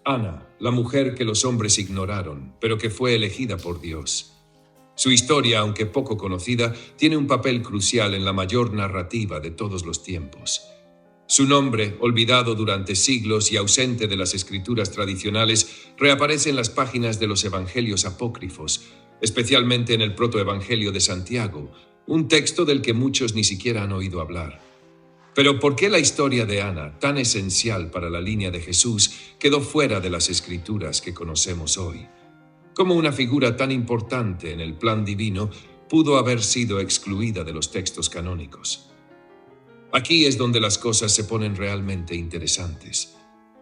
Ana, la mujer que los hombres ignoraron, pero que fue elegida por Dios. Su historia, aunque poco conocida, tiene un papel crucial en la mayor narrativa de todos los tiempos. Su nombre, olvidado durante siglos y ausente de las escrituras tradicionales, reaparece en las páginas de los evangelios apócrifos, especialmente en el protoevangelio de Santiago, un texto del que muchos ni siquiera han oído hablar. Pero ¿por qué la historia de Ana, tan esencial para la línea de Jesús, quedó fuera de las escrituras que conocemos hoy? ¿Cómo una figura tan importante en el plan divino pudo haber sido excluida de los textos canónicos? Aquí es donde las cosas se ponen realmente interesantes.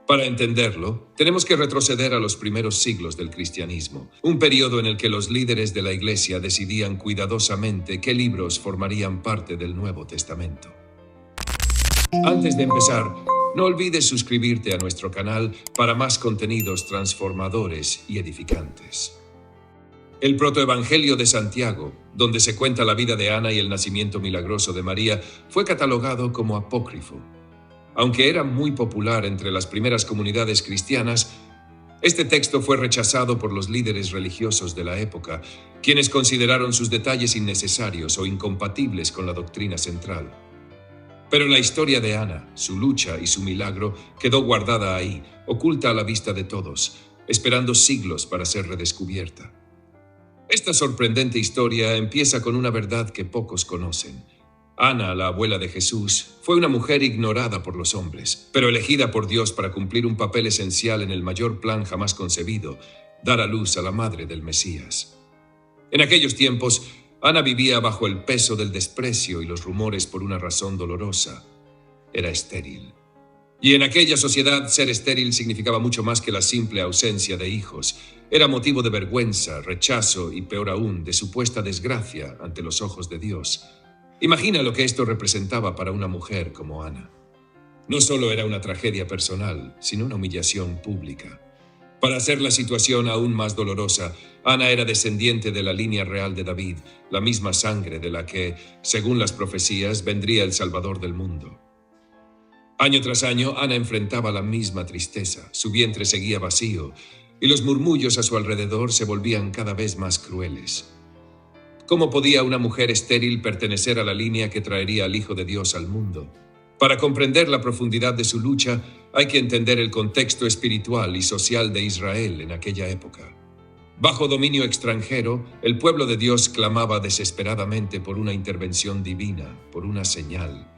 Para entenderlo, tenemos que retroceder a los primeros siglos del cristianismo, un periodo en el que los líderes de la Iglesia decidían cuidadosamente qué libros formarían parte del Nuevo Testamento. Antes de empezar, no olvides suscribirte a nuestro canal para más contenidos transformadores y edificantes. El protoevangelio de Santiago, donde se cuenta la vida de Ana y el nacimiento milagroso de María, fue catalogado como apócrifo. Aunque era muy popular entre las primeras comunidades cristianas, este texto fue rechazado por los líderes religiosos de la época, quienes consideraron sus detalles innecesarios o incompatibles con la doctrina central. Pero la historia de Ana, su lucha y su milagro quedó guardada ahí, oculta a la vista de todos, esperando siglos para ser redescubierta. Esta sorprendente historia empieza con una verdad que pocos conocen. Ana, la abuela de Jesús, fue una mujer ignorada por los hombres, pero elegida por Dios para cumplir un papel esencial en el mayor plan jamás concebido, dar a luz a la madre del Mesías. En aquellos tiempos, Ana vivía bajo el peso del desprecio y los rumores por una razón dolorosa. Era estéril. Y en aquella sociedad, ser estéril significaba mucho más que la simple ausencia de hijos. Era motivo de vergüenza, rechazo y, peor aún, de supuesta desgracia ante los ojos de Dios. Imagina lo que esto representaba para una mujer como Ana. No solo era una tragedia personal, sino una humillación pública. Para hacer la situación aún más dolorosa, Ana era descendiente de la línea real de David, la misma sangre de la que, según las profecías, vendría el Salvador del mundo. Año tras año, Ana enfrentaba la misma tristeza, su vientre seguía vacío, y los murmullos a su alrededor se volvían cada vez más crueles. ¿Cómo podía una mujer estéril pertenecer a la línea que traería al Hijo de Dios al mundo? Para comprender la profundidad de su lucha, hay que entender el contexto espiritual y social de Israel en aquella época. Bajo dominio extranjero, el pueblo de Dios clamaba desesperadamente por una intervención divina, por una señal.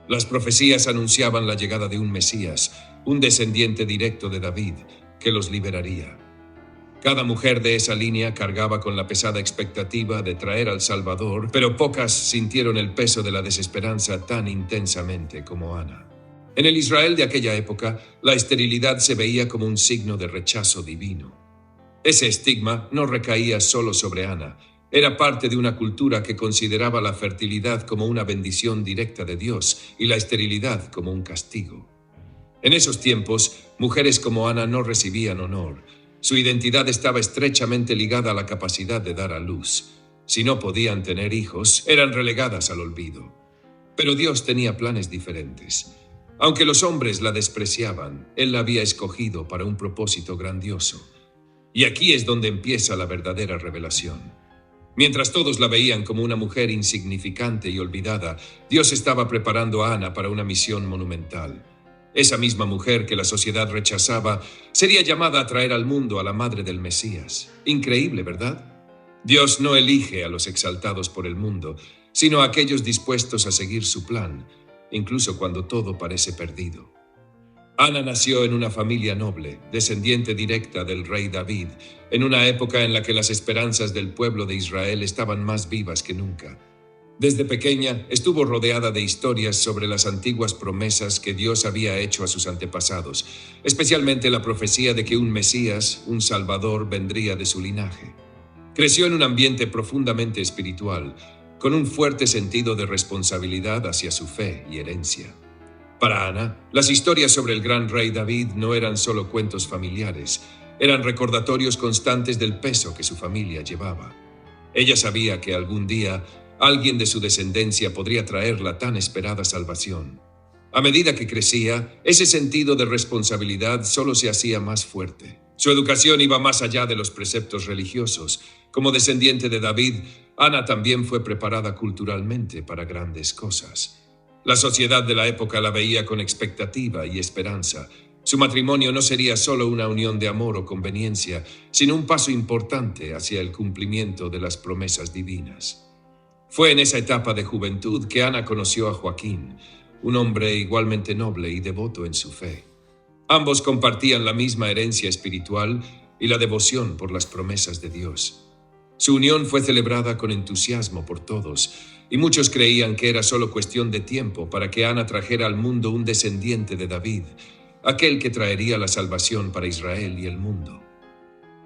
Las profecías anunciaban la llegada de un Mesías, un descendiente directo de David, que los liberaría. Cada mujer de esa línea cargaba con la pesada expectativa de traer al Salvador, pero pocas sintieron el peso de la desesperanza tan intensamente como Ana. En el Israel de aquella época, la esterilidad se veía como un signo de rechazo divino. Ese estigma no recaía solo sobre Ana, era parte de una cultura que consideraba la fertilidad como una bendición directa de Dios y la esterilidad como un castigo. En esos tiempos, mujeres como Ana no recibían honor. Su identidad estaba estrechamente ligada a la capacidad de dar a luz. Si no podían tener hijos, eran relegadas al olvido. Pero Dios tenía planes diferentes. Aunque los hombres la despreciaban, Él la había escogido para un propósito grandioso. Y aquí es donde empieza la verdadera revelación. Mientras todos la veían como una mujer insignificante y olvidada, Dios estaba preparando a Ana para una misión monumental. Esa misma mujer que la sociedad rechazaba sería llamada a traer al mundo a la madre del Mesías. Increíble, ¿verdad? Dios no elige a los exaltados por el mundo, sino a aquellos dispuestos a seguir su plan, incluso cuando todo parece perdido. Ana nació en una familia noble, descendiente directa del rey David, en una época en la que las esperanzas del pueblo de Israel estaban más vivas que nunca. Desde pequeña estuvo rodeada de historias sobre las antiguas promesas que Dios había hecho a sus antepasados, especialmente la profecía de que un Mesías, un Salvador, vendría de su linaje. Creció en un ambiente profundamente espiritual, con un fuerte sentido de responsabilidad hacia su fe y herencia. Para Ana, las historias sobre el gran rey David no eran solo cuentos familiares, eran recordatorios constantes del peso que su familia llevaba. Ella sabía que algún día alguien de su descendencia podría traer la tan esperada salvación. A medida que crecía, ese sentido de responsabilidad solo se hacía más fuerte. Su educación iba más allá de los preceptos religiosos. Como descendiente de David, Ana también fue preparada culturalmente para grandes cosas. La sociedad de la época la veía con expectativa y esperanza. Su matrimonio no sería solo una unión de amor o conveniencia, sino un paso importante hacia el cumplimiento de las promesas divinas. Fue en esa etapa de juventud que Ana conoció a Joaquín, un hombre igualmente noble y devoto en su fe. Ambos compartían la misma herencia espiritual y la devoción por las promesas de Dios. Su unión fue celebrada con entusiasmo por todos, y muchos creían que era solo cuestión de tiempo para que Ana trajera al mundo un descendiente de David, aquel que traería la salvación para Israel y el mundo.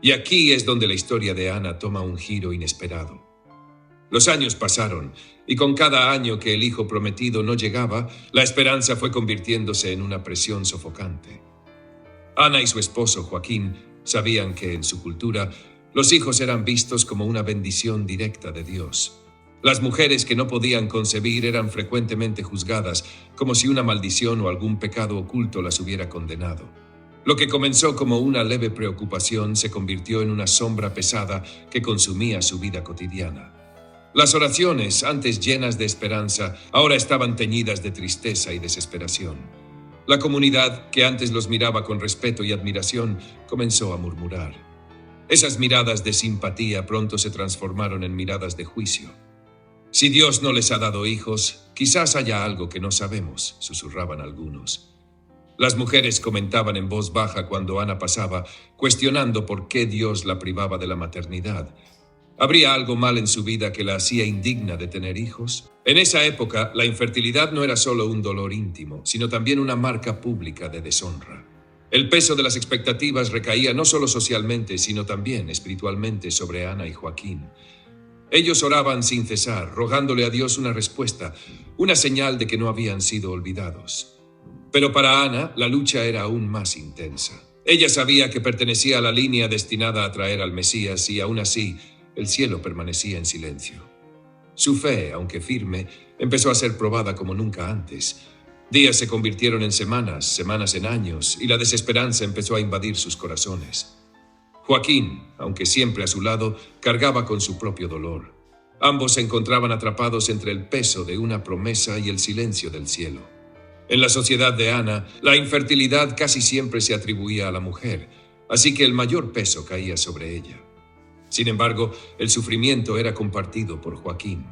Y aquí es donde la historia de Ana toma un giro inesperado. Los años pasaron, y con cada año que el hijo prometido no llegaba, la esperanza fue convirtiéndose en una presión sofocante. Ana y su esposo, Joaquín, sabían que en su cultura los hijos eran vistos como una bendición directa de Dios. Las mujeres que no podían concebir eran frecuentemente juzgadas como si una maldición o algún pecado oculto las hubiera condenado. Lo que comenzó como una leve preocupación se convirtió en una sombra pesada que consumía su vida cotidiana. Las oraciones, antes llenas de esperanza, ahora estaban teñidas de tristeza y desesperación. La comunidad, que antes los miraba con respeto y admiración, comenzó a murmurar. Esas miradas de simpatía pronto se transformaron en miradas de juicio. Si Dios no les ha dado hijos, quizás haya algo que no sabemos, susurraban algunos. Las mujeres comentaban en voz baja cuando Ana pasaba, cuestionando por qué Dios la privaba de la maternidad. ¿Habría algo mal en su vida que la hacía indigna de tener hijos? En esa época, la infertilidad no era solo un dolor íntimo, sino también una marca pública de deshonra. El peso de las expectativas recaía no solo socialmente, sino también espiritualmente sobre Ana y Joaquín. Ellos oraban sin cesar, rogándole a Dios una respuesta, una señal de que no habían sido olvidados. Pero para Ana, la lucha era aún más intensa. Ella sabía que pertenecía a la línea destinada a traer al Mesías y aún así, el cielo permanecía en silencio. Su fe, aunque firme, empezó a ser probada como nunca antes. Días se convirtieron en semanas, semanas en años, y la desesperanza empezó a invadir sus corazones. Joaquín, aunque siempre a su lado, cargaba con su propio dolor. Ambos se encontraban atrapados entre el peso de una promesa y el silencio del cielo. En la sociedad de Ana, la infertilidad casi siempre se atribuía a la mujer, así que el mayor peso caía sobre ella. Sin embargo, el sufrimiento era compartido por Joaquín.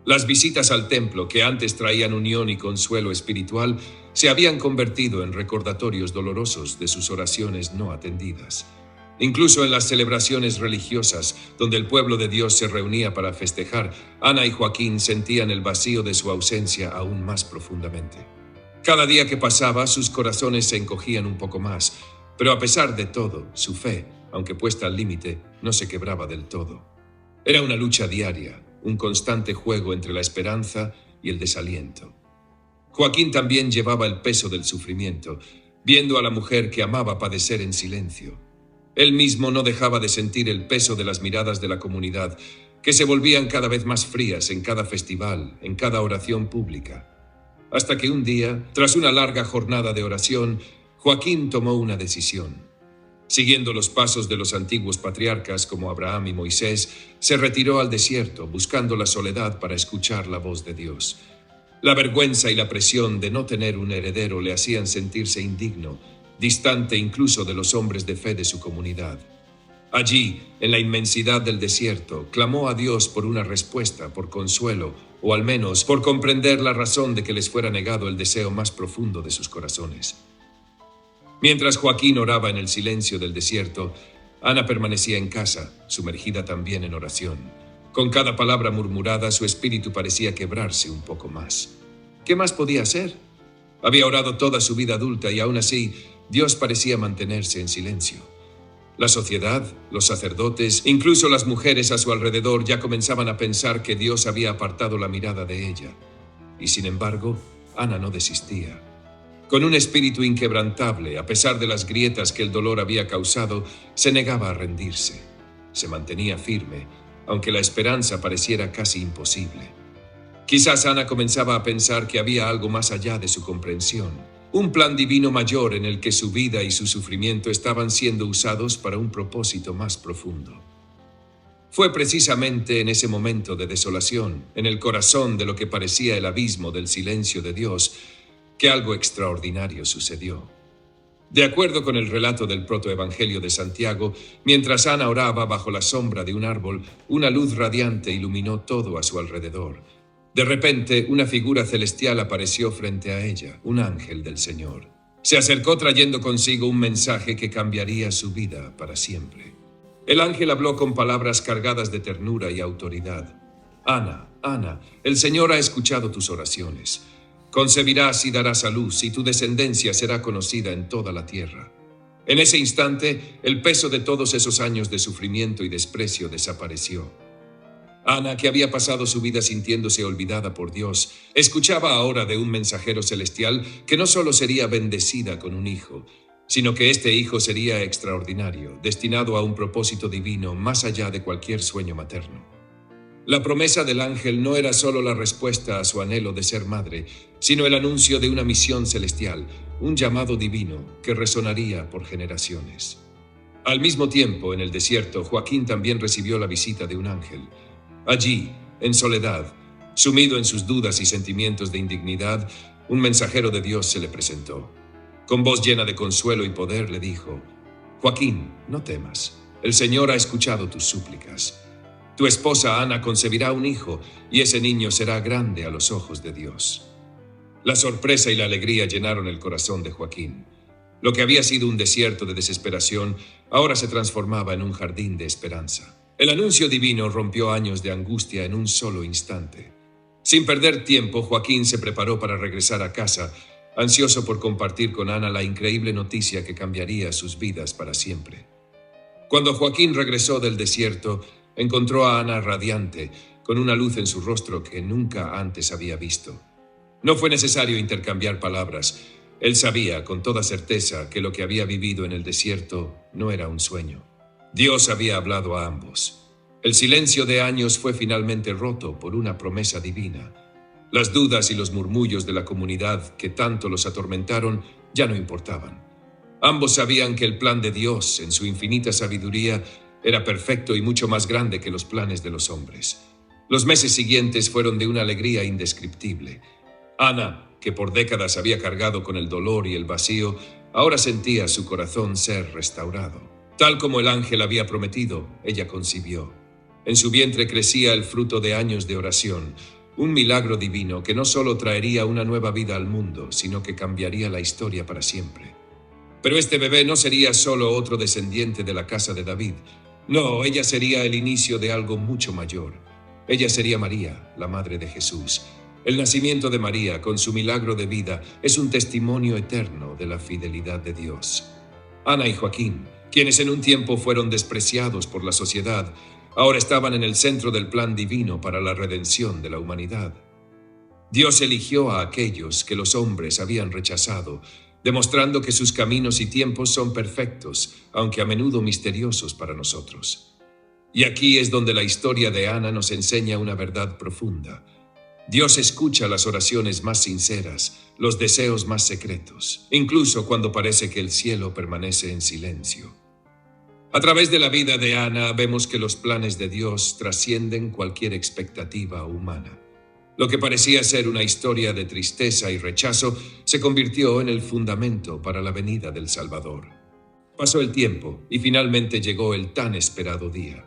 Las visitas al templo, que antes traían unión y consuelo espiritual, se habían convertido en recordatorios dolorosos de sus oraciones no atendidas. Incluso en las celebraciones religiosas, donde el pueblo de Dios se reunía para festejar, Ana y Joaquín sentían el vacío de su ausencia aún más profundamente. Cada día que pasaba, sus corazones se encogían un poco más, pero a pesar de todo, su fe, aunque puesta al límite, no se quebraba del todo. Era una lucha diaria, un constante juego entre la esperanza y el desaliento. Joaquín también llevaba el peso del sufrimiento, viendo a la mujer que amaba padecer en silencio. Él mismo no dejaba de sentir el peso de las miradas de la comunidad, que se volvían cada vez más frías en cada festival, en cada oración pública. Hasta que un día, tras una larga jornada de oración, Joaquín tomó una decisión. Siguiendo los pasos de los antiguos patriarcas como Abraham y Moisés, se retiró al desierto buscando la soledad para escuchar la voz de Dios. La vergüenza y la presión de no tener un heredero le hacían sentirse indigno, distante incluso de los hombres de fe de su comunidad. Allí, en la inmensidad del desierto, clamó a Dios por una respuesta, por consuelo, o al menos por comprender la razón de que les fuera negado el deseo más profundo de sus corazones. Mientras Joaquín oraba en el silencio del desierto, Ana permanecía en casa, sumergida también en oración. Con cada palabra murmurada, su espíritu parecía quebrarse un poco más. ¿Qué más podía hacer? Había orado toda su vida adulta y aún así, Dios parecía mantenerse en silencio. La sociedad, los sacerdotes, incluso las mujeres a su alrededor ya comenzaban a pensar que Dios había apartado la mirada de ella. Y sin embargo, Ana no desistía. Con un espíritu inquebrantable, a pesar de las grietas que el dolor había causado, se negaba a rendirse. Se mantenía firme, aunque la esperanza pareciera casi imposible. Quizás Ana comenzaba a pensar que había algo más allá de su comprensión, un plan divino mayor en el que su vida y su sufrimiento estaban siendo usados para un propósito más profundo. Fue precisamente en ese momento de desolación, en el corazón de lo que parecía el abismo del silencio de Dios, que algo extraordinario sucedió. De acuerdo con el relato del protoevangelio de Santiago, mientras Ana oraba bajo la sombra de un árbol, una luz radiante iluminó todo a su alrededor. De repente, una figura celestial apareció frente a ella, un ángel del Señor. Se acercó trayendo consigo un mensaje que cambiaría su vida para siempre. El ángel habló con palabras cargadas de ternura y autoridad. Ana, Ana, el Señor ha escuchado tus oraciones. Concebirás y darás a luz, y tu descendencia será conocida en toda la tierra. En ese instante, el peso de todos esos años de sufrimiento y desprecio desapareció. Ana, que había pasado su vida sintiéndose olvidada por Dios, escuchaba ahora de un mensajero celestial que no solo sería bendecida con un hijo, sino que este hijo sería extraordinario, destinado a un propósito divino más allá de cualquier sueño materno. La promesa del ángel no era solo la respuesta a su anhelo de ser madre, sino el anuncio de una misión celestial, un llamado divino que resonaría por generaciones. Al mismo tiempo, en el desierto, Joaquín también recibió la visita de un ángel. Allí, en soledad, sumido en sus dudas y sentimientos de indignidad, un mensajero de Dios se le presentó. Con voz llena de consuelo y poder le dijo: «Joaquín, no temas, el Señor ha escuchado tus súplicas. Tu esposa Ana concebirá un hijo, y ese niño será grande a los ojos de Dios». La sorpresa y la alegría llenaron el corazón de Joaquín. Lo que había sido un desierto de desesperación, ahora se transformaba en un jardín de esperanza. El anuncio divino rompió años de angustia en un solo instante. Sin perder tiempo, Joaquín se preparó para regresar a casa, ansioso por compartir con Ana la increíble noticia que cambiaría sus vidas para siempre. Cuando Joaquín regresó del desierto, encontró a Ana radiante, con una luz en su rostro que nunca antes había visto. No fue necesario intercambiar palabras. Él sabía con toda certeza que lo que había vivido en el desierto no era un sueño. Dios había hablado a ambos. El silencio de años fue finalmente roto por una promesa divina. Las dudas y los murmullos de la comunidad que tanto los atormentaron ya no importaban. Ambos sabían que el plan de Dios, en su infinita sabiduría, era perfecto y mucho más grande que los planes de los hombres. Los meses siguientes fueron de una alegría indescriptible. Ana, que por décadas había cargado con el dolor y el vacío, ahora sentía su corazón ser restaurado. Tal como el ángel había prometido, ella concibió. En su vientre crecía el fruto de años de oración, un milagro divino que no solo traería una nueva vida al mundo, sino que cambiaría la historia para siempre. Pero este bebé no sería solo otro descendiente de la casa de David. No, ella sería el inicio de algo mucho mayor. Ella sería María, la madre de Jesús. El nacimiento de María, con su milagro de vida, es un testimonio eterno de la fidelidad de Dios. Ana y Joaquín, quienes en un tiempo fueron despreciados por la sociedad, ahora estaban en el centro del plan divino para la redención de la humanidad. Dios eligió a aquellos que los hombres habían rechazado, demostrando que sus caminos y tiempos son perfectos, aunque a menudo misteriosos para nosotros. Y aquí es donde la historia de Ana nos enseña una verdad profunda. Dios escucha las oraciones más sinceras, los deseos más secretos, incluso cuando parece que el cielo permanece en silencio. A través de la vida de Ana vemos que los planes de Dios trascienden cualquier expectativa humana. Lo que parecía ser una historia de tristeza y rechazo se convirtió en el fundamento para la venida del Salvador. Pasó el tiempo y finalmente llegó el tan esperado día.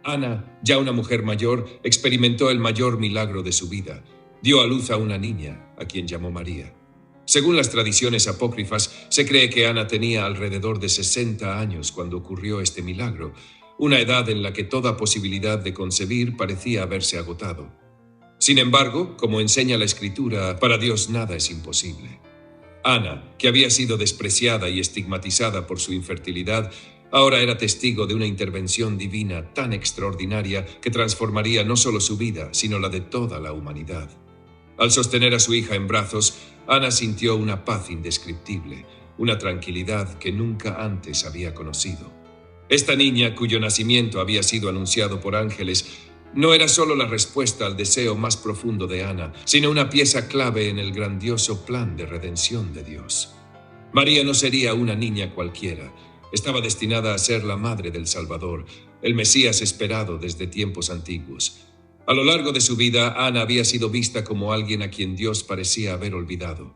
Ana, ya una mujer mayor, experimentó el mayor milagro de su vida. Dio a luz a una niña, a quien llamó María. Según las tradiciones apócrifas, se cree que Ana tenía alrededor de 60 años cuando ocurrió este milagro, una edad en la que toda posibilidad de concebir parecía haberse agotado. Sin embargo, como enseña la Escritura, para Dios nada es imposible. Ana, que había sido despreciada y estigmatizada por su infertilidad, ahora era testigo de una intervención divina tan extraordinaria que transformaría no solo su vida, sino la de toda la humanidad. Al sostener a su hija en brazos, Ana sintió una paz indescriptible, una tranquilidad que nunca antes había conocido. Esta niña, cuyo nacimiento había sido anunciado por ángeles, no era solo la respuesta al deseo más profundo de Ana, sino una pieza clave en el grandioso plan de redención de Dios. María no sería una niña cualquiera. Estaba destinada a ser la madre del Salvador, el Mesías esperado desde tiempos antiguos. A lo largo de su vida, Ana había sido vista como alguien a quien Dios parecía haber olvidado.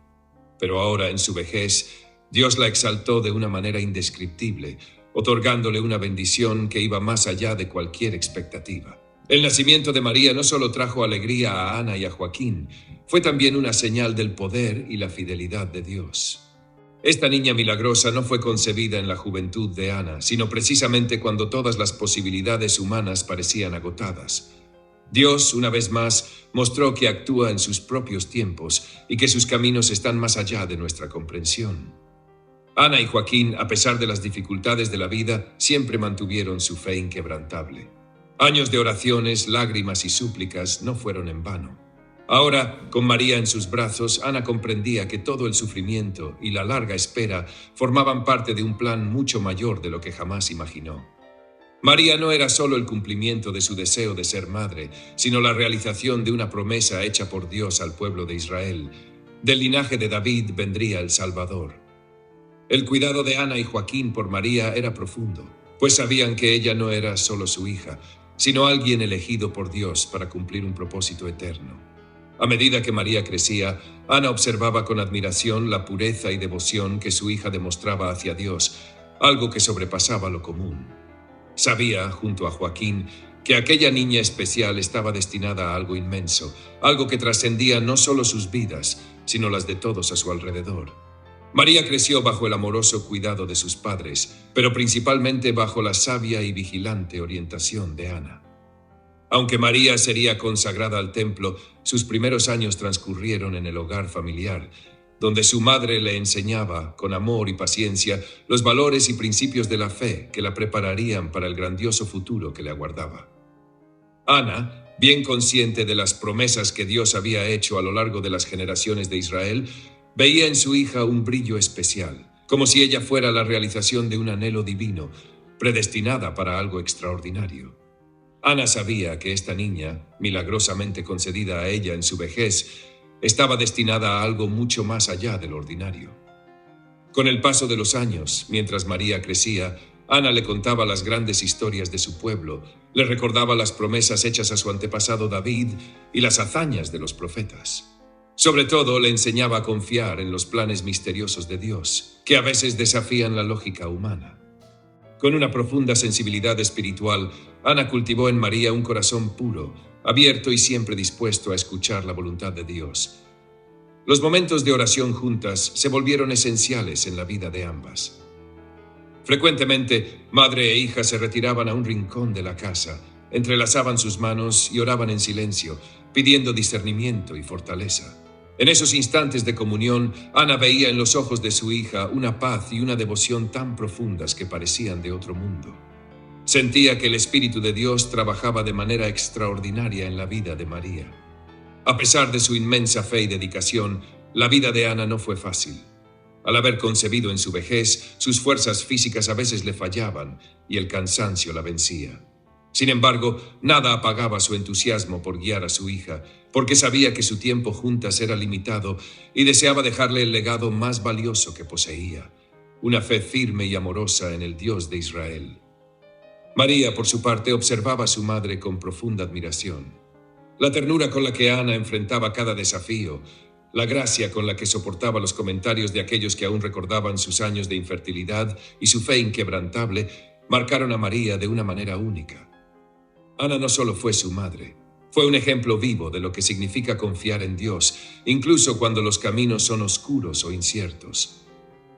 Pero ahora, en su vejez, Dios la exaltó de una manera indescriptible, otorgándole una bendición que iba más allá de cualquier expectativa. El nacimiento de María no solo trajo alegría a Ana y a Joaquín, fue también una señal del poder y la fidelidad de Dios. Esta niña milagrosa no fue concebida en la juventud de Ana, sino precisamente cuando todas las posibilidades humanas parecían agotadas. Dios, una vez más, mostró que actúa en sus propios tiempos y que sus caminos están más allá de nuestra comprensión. Ana y Joaquín, a pesar de las dificultades de la vida, siempre mantuvieron su fe inquebrantable. Años de oraciones, lágrimas y súplicas no fueron en vano. Ahora, con María en sus brazos, Ana comprendía que todo el sufrimiento y la larga espera formaban parte de un plan mucho mayor de lo que jamás imaginó. María no era solo el cumplimiento de su deseo de ser madre, sino la realización de una promesa hecha por Dios al pueblo de Israel. Del linaje de David vendría el Salvador. El cuidado de Ana y Joaquín por María era profundo, pues sabían que ella no era solo su hija, sino alguien elegido por Dios para cumplir un propósito eterno. A medida que María crecía, Ana observaba con admiración la pureza y devoción que su hija demostraba hacia Dios, algo que sobrepasaba lo común. Sabía, junto a Joaquín, que aquella niña especial estaba destinada a algo inmenso, algo que trascendía no solo sus vidas, sino las de todos a su alrededor. María creció bajo el amoroso cuidado de sus padres, pero principalmente bajo la sabia y vigilante orientación de Ana. Aunque María sería consagrada al templo, sus primeros años transcurrieron en el hogar familiar, donde su madre le enseñaba, con amor y paciencia, los valores y principios de la fe que la prepararían para el grandioso futuro que le aguardaba. Ana, bien consciente de las promesas que Dios había hecho a lo largo de las generaciones de Israel, veía en su hija un brillo especial, como si ella fuera la realización de un anhelo divino, predestinada para algo extraordinario. Ana sabía que esta niña, milagrosamente concedida a ella en su vejez, estaba destinada a algo mucho más allá del ordinario. Con el paso de los años, mientras María crecía, Ana le contaba las grandes historias de su pueblo, le recordaba las promesas hechas a su antepasado David y las hazañas de los profetas. Sobre todo, le enseñaba a confiar en los planes misteriosos de Dios, que a veces desafían la lógica humana. Con una profunda sensibilidad espiritual, Ana cultivó en María un corazón puro, abierto y siempre dispuesto a escuchar la voluntad de Dios. Los momentos de oración juntas se volvieron esenciales en la vida de ambas. Frecuentemente, madre e hija se retiraban a un rincón de la casa, entrelazaban sus manos y oraban en silencio, pidiendo discernimiento y fortaleza. En esos instantes de comunión, Ana veía en los ojos de su hija una paz y una devoción tan profundas que parecían de otro mundo. Sentía que el Espíritu de Dios trabajaba de manera extraordinaria en la vida de María. A pesar de su inmensa fe y dedicación, la vida de Ana no fue fácil. Al haber concebido en su vejez, sus fuerzas físicas a veces le fallaban y el cansancio la vencía. Sin embargo, nada apagaba su entusiasmo por guiar a su hija, porque sabía que su tiempo juntas era limitado y deseaba dejarle el legado más valioso que poseía, una fe firme y amorosa en el Dios de Israel. María, por su parte, observaba a su madre con profunda admiración. La ternura con la que Ana enfrentaba cada desafío, la gracia con la que soportaba los comentarios de aquellos que aún recordaban sus años de infertilidad y su fe inquebrantable, marcaron a María de una manera única. Ana no solo fue su madre, fue un ejemplo vivo de lo que significa confiar en Dios, incluso cuando los caminos son oscuros o inciertos.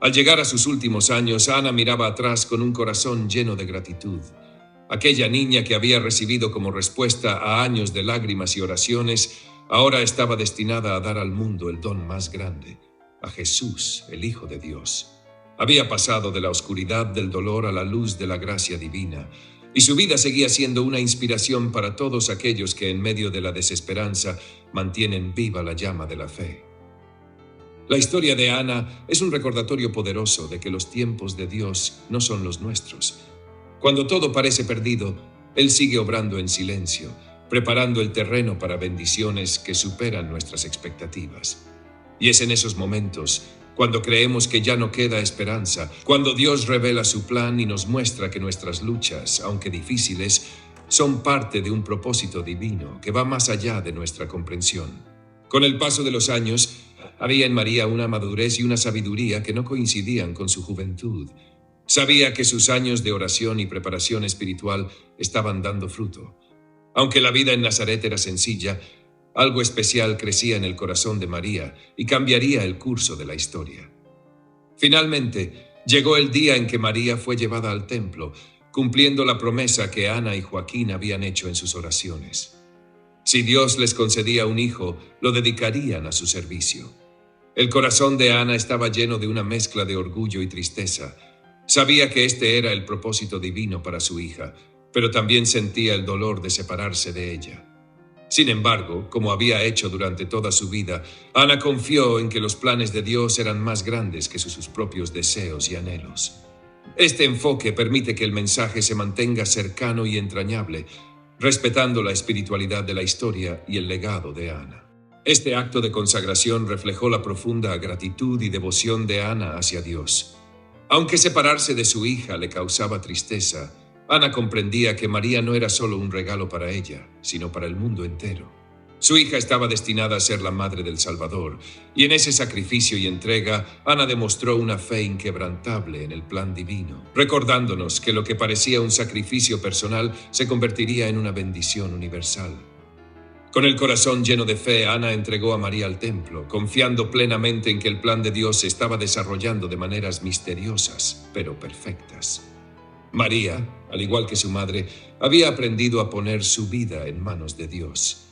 Al llegar a sus últimos años, Ana miraba atrás con un corazón lleno de gratitud. Aquella niña que había recibido como respuesta a años de lágrimas y oraciones, ahora estaba destinada a dar al mundo el don más grande, a Jesús, el Hijo de Dios. Había pasado de la oscuridad del dolor a la luz de la gracia divina, y su vida seguía siendo una inspiración para todos aquellos que en medio de la desesperanza mantienen viva la llama de la fe. La historia de Ana es un recordatorio poderoso de que los tiempos de Dios no son los nuestros. Cuando todo parece perdido, Él sigue obrando en silencio, preparando el terreno para bendiciones que superan nuestras expectativas. Y es en esos momentos, cuando creemos que ya no queda esperanza, cuando Dios revela su plan y nos muestra que nuestras luchas, aunque difíciles, son parte de un propósito divino que va más allá de nuestra comprensión. Con el paso de los años, había en María una madurez y una sabiduría que no coincidían con su juventud. Sabía que sus años de oración y preparación espiritual estaban dando fruto. Aunque la vida en Nazaret era sencilla, algo especial crecía en el corazón de María y cambiaría el curso de la historia. Finalmente, llegó el día en que María fue llevada al templo, cumpliendo la promesa que Ana y Joaquín habían hecho en sus oraciones. Si Dios les concedía un hijo, lo dedicarían a su servicio. El corazón de Ana estaba lleno de una mezcla de orgullo y tristeza. Sabía que este era el propósito divino para su hija, pero también sentía el dolor de separarse de ella. Sin embargo, como había hecho durante toda su vida, Ana confió en que los planes de Dios eran más grandes que sus propios deseos y anhelos. Este enfoque permite que el mensaje se mantenga cercano y entrañable, respetando la espiritualidad de la historia y el legado de Ana. Este acto de consagración reflejó la profunda gratitud y devoción de Ana hacia Dios. Aunque separarse de su hija le causaba tristeza, Ana comprendía que María no era solo un regalo para ella, sino para el mundo entero. Su hija estaba destinada a ser la madre del Salvador, y en ese sacrificio y entrega, Ana demostró una fe inquebrantable en el plan divino, recordándonos que lo que parecía un sacrificio personal se convertiría en una bendición universal. Con el corazón lleno de fe, Ana entregó a María al templo, confiando plenamente en que el plan de Dios se estaba desarrollando de maneras misteriosas, pero perfectas. María, al igual que su madre, había aprendido a poner su vida en manos de Dios.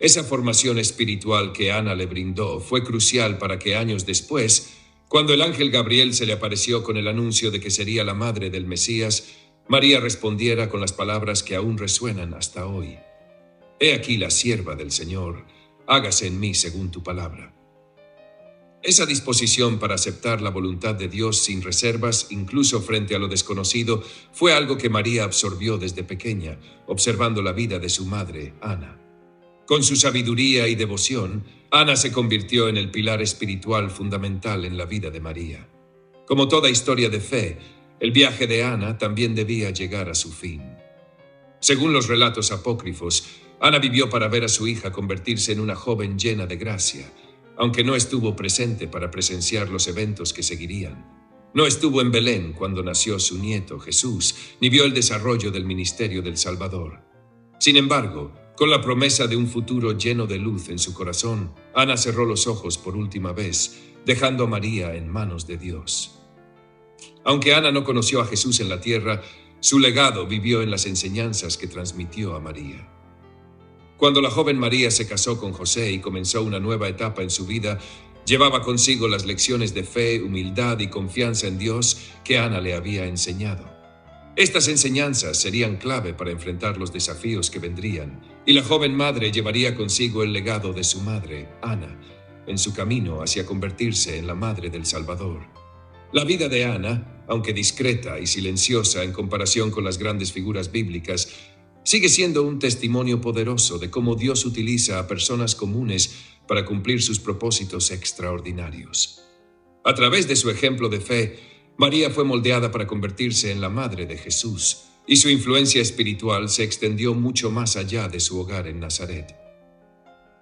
Esa formación espiritual que Ana le brindó fue crucial para que años después, cuando el ángel Gabriel se le apareció con el anuncio de que sería la madre del Mesías, María respondiera con las palabras que aún resuenan hasta hoy. «He aquí la sierva del Señor, hágase en mí según tu palabra». Esa disposición para aceptar la voluntad de Dios sin reservas, incluso frente a lo desconocido, fue algo que María absorbió desde pequeña, observando la vida de su madre, Ana. Con su sabiduría y devoción, Ana se convirtió en el pilar espiritual fundamental en la vida de María. Como toda historia de fe, el viaje de Ana también debía llegar a su fin. Según los relatos apócrifos, Ana vivió para ver a su hija convertirse en una joven llena de gracia, aunque no estuvo presente para presenciar los eventos que seguirían. No estuvo en Belén cuando nació su nieto Jesús, ni vio el desarrollo del ministerio del Salvador. Sin embargo, con la promesa de un futuro lleno de luz en su corazón, Ana cerró los ojos por última vez, dejando a María en manos de Dios. Aunque Ana no conoció a Jesús en la tierra, su legado vivió en las enseñanzas que transmitió a María. Cuando la joven María se casó con José y comenzó una nueva etapa en su vida, llevaba consigo las lecciones de fe, humildad y confianza en Dios que Ana le había enseñado. Estas enseñanzas serían clave para enfrentar los desafíos que vendrían, y la joven madre llevaría consigo el legado de su madre, Ana, en su camino hacia convertirse en la madre del Salvador. La vida de Ana, aunque discreta y silenciosa en comparación con las grandes figuras bíblicas, sigue siendo un testimonio poderoso de cómo Dios utiliza a personas comunes para cumplir sus propósitos extraordinarios. A través de su ejemplo de fe, María fue moldeada para convertirse en la madre de Jesús, y su influencia espiritual se extendió mucho más allá de su hogar en Nazaret.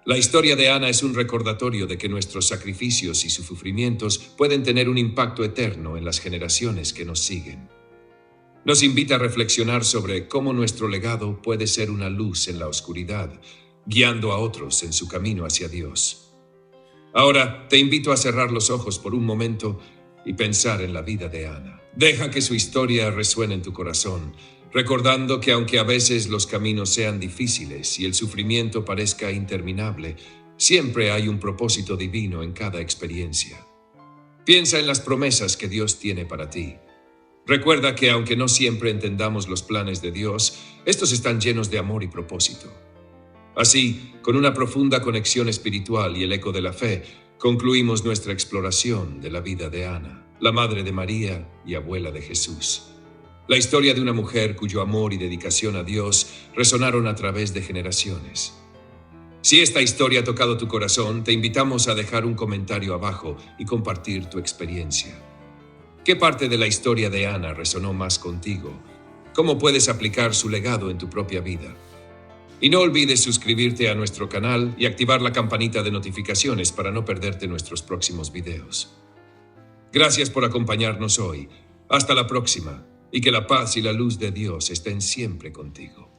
La historia de Ana es un recordatorio de que nuestros sacrificios y sus sufrimientos pueden tener un impacto eterno en las generaciones que nos siguen. Nos invita a reflexionar sobre cómo nuestro legado puede ser una luz en la oscuridad, guiando a otros en su camino hacia Dios. Ahora te invito a cerrar los ojos por un momento y pensar en la vida de Ana. Deja que su historia resuene en tu corazón, recordando que aunque a veces los caminos sean difíciles y el sufrimiento parezca interminable, siempre hay un propósito divino en cada experiencia. Piensa en las promesas que Dios tiene para ti. Recuerda que aunque no siempre entendamos los planes de Dios, estos están llenos de amor y propósito. Así, con una profunda conexión espiritual y el eco de la fe, concluimos nuestra exploración de la vida de Ana, la madre de María y abuela de Jesús. La historia de una mujer cuyo amor y dedicación a Dios resonaron a través de generaciones. Si esta historia ha tocado tu corazón, te invitamos a dejar un comentario abajo y compartir tu experiencia. ¿Qué parte de la historia de Ana resonó más contigo? ¿Cómo puedes aplicar su legado en tu propia vida? Y no olvides suscribirte a nuestro canal y activar la campanita de notificaciones para no perderte nuestros próximos videos. Gracias por acompañarnos hoy. Hasta la próxima, y que la paz y la luz de Dios estén siempre contigo.